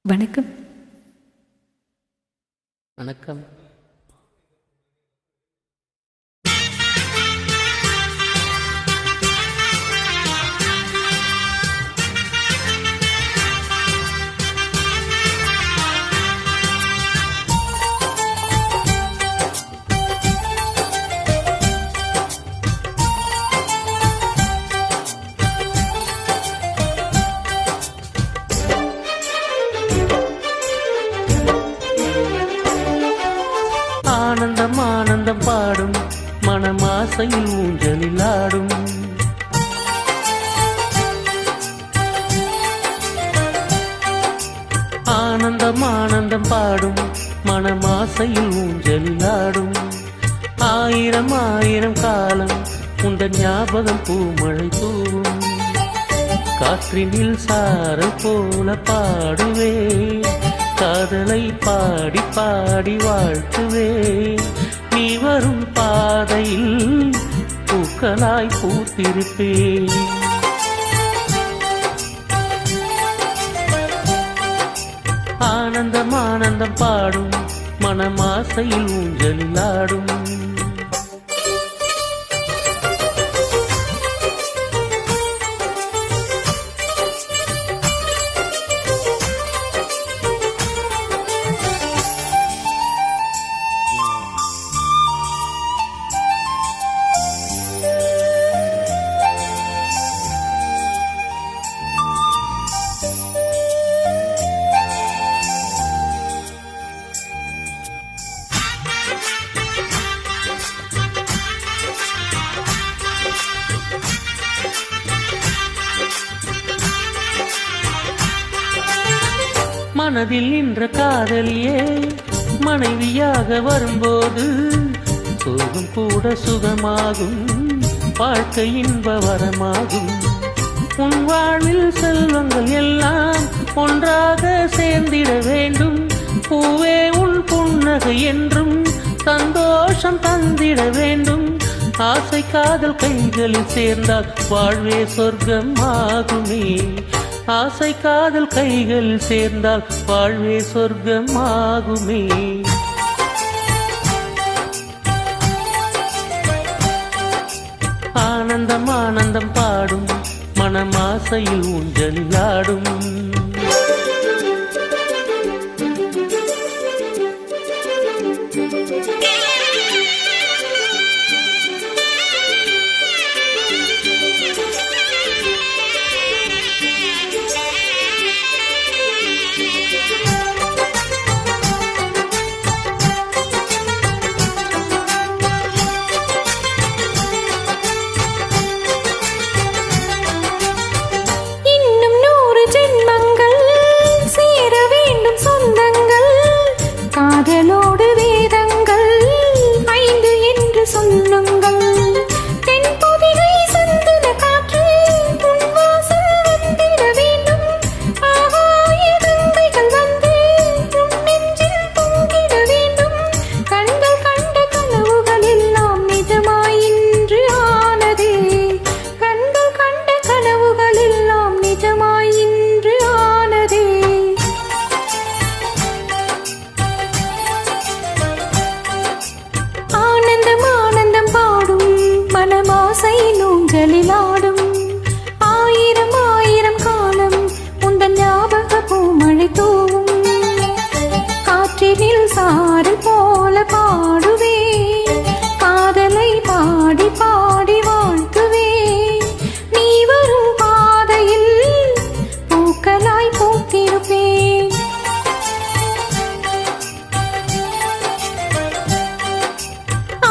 வணக்கம். வணக்கம். ஆனந்தம் ஆனந்தம் பாடும் மனமாசையில் ஊஞ்சலில் ஆடும். ஆனந்தம் ஆனந்தம் பாடும் மனமாசையில் ஊஞ்சலில் ஆடும். ஆயிரம் ஆயிரம் காலம் உந்தன் ஞாபகம் பூமழை தூவும். காற்றினில் சாரல் போல பாடுவே, காதலை பாடி பாடி வாழ்த்துவே. நீ வரும் பாதையில் பூக்களாய் பூத்திருப்பேன். ஆனந்தம் ஆனந்தம் பாடும் மனமாசையில் ஊஞ்சலில் ஆடும். மனதில் நின்ற காதலியே மனைவியாக வரும்போது சோகம் கூட சுகமாகும், வாழ்க்கை இன்ப வரமாகும். உன் வாழ்வில் செல்வங்கள் எல்லாம் ஒன்றாக சேர்ந்திட வேண்டும். பூவே உன் புன்னகை என்றும் சந்தோஷம் தந்திட வேண்டும். ஆசை காதல் கைகளில் சேர்ந்தால் வாழ்வே சொர்க்கம் ஆகுமே. ஆசை காதல் கைகள் சேர்ந்தால் வாழ்வே சொர்க்கம் ஆகுமே. ஆனந்தம் ஆனந்தம் பாடும் மனமாசையில் ஊஞ்சலில் ஆடும். காதலோடு வேதங்கள் 5 என்று சொல்லுங்கள். தென்பொதிகை சந்தன காற்று உன் வாசல் வந்திட வேண்டும். ஆகாய கங்கைகள் வந்து உன் நெஞ்சில் பொங்கிட வேண்டும். கண்கள் கண்ட கனவுகள் எல்லாம் நிஜமாய் இன்று ஆனதே. கண்கள் கண்ட கனவுகள் எல்லாம் நிஜமாய் இன்று ஆனதே. மனமாசையில் ஊஞ்சலில் ஆடும். ஆயிரம் ஆயிரம் காலம் உந்தன் ஞாபக பூமழை தூவும். காற்றினில் சாரல் போல பாடுவே, காதலை பாடி பாடி வாழ்த்துவே. நீ வரும் பாதையில் பூக்களாய் பூத்திருப்பேன்.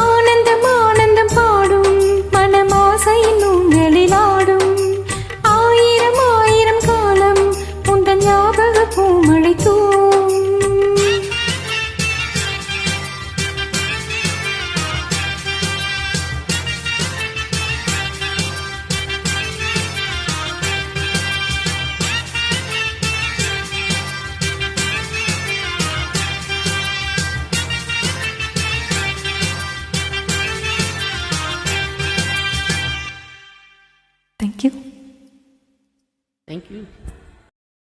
ஆனந்தம் ஆனந்தம் பாடும் மனமாசையில் ஊஞ்சலில் ஆடும். ஆயிரம் ஆயிரம் காலம் உந்தன் ஞாபக பூமழை தூவும். Thank you. Thank you.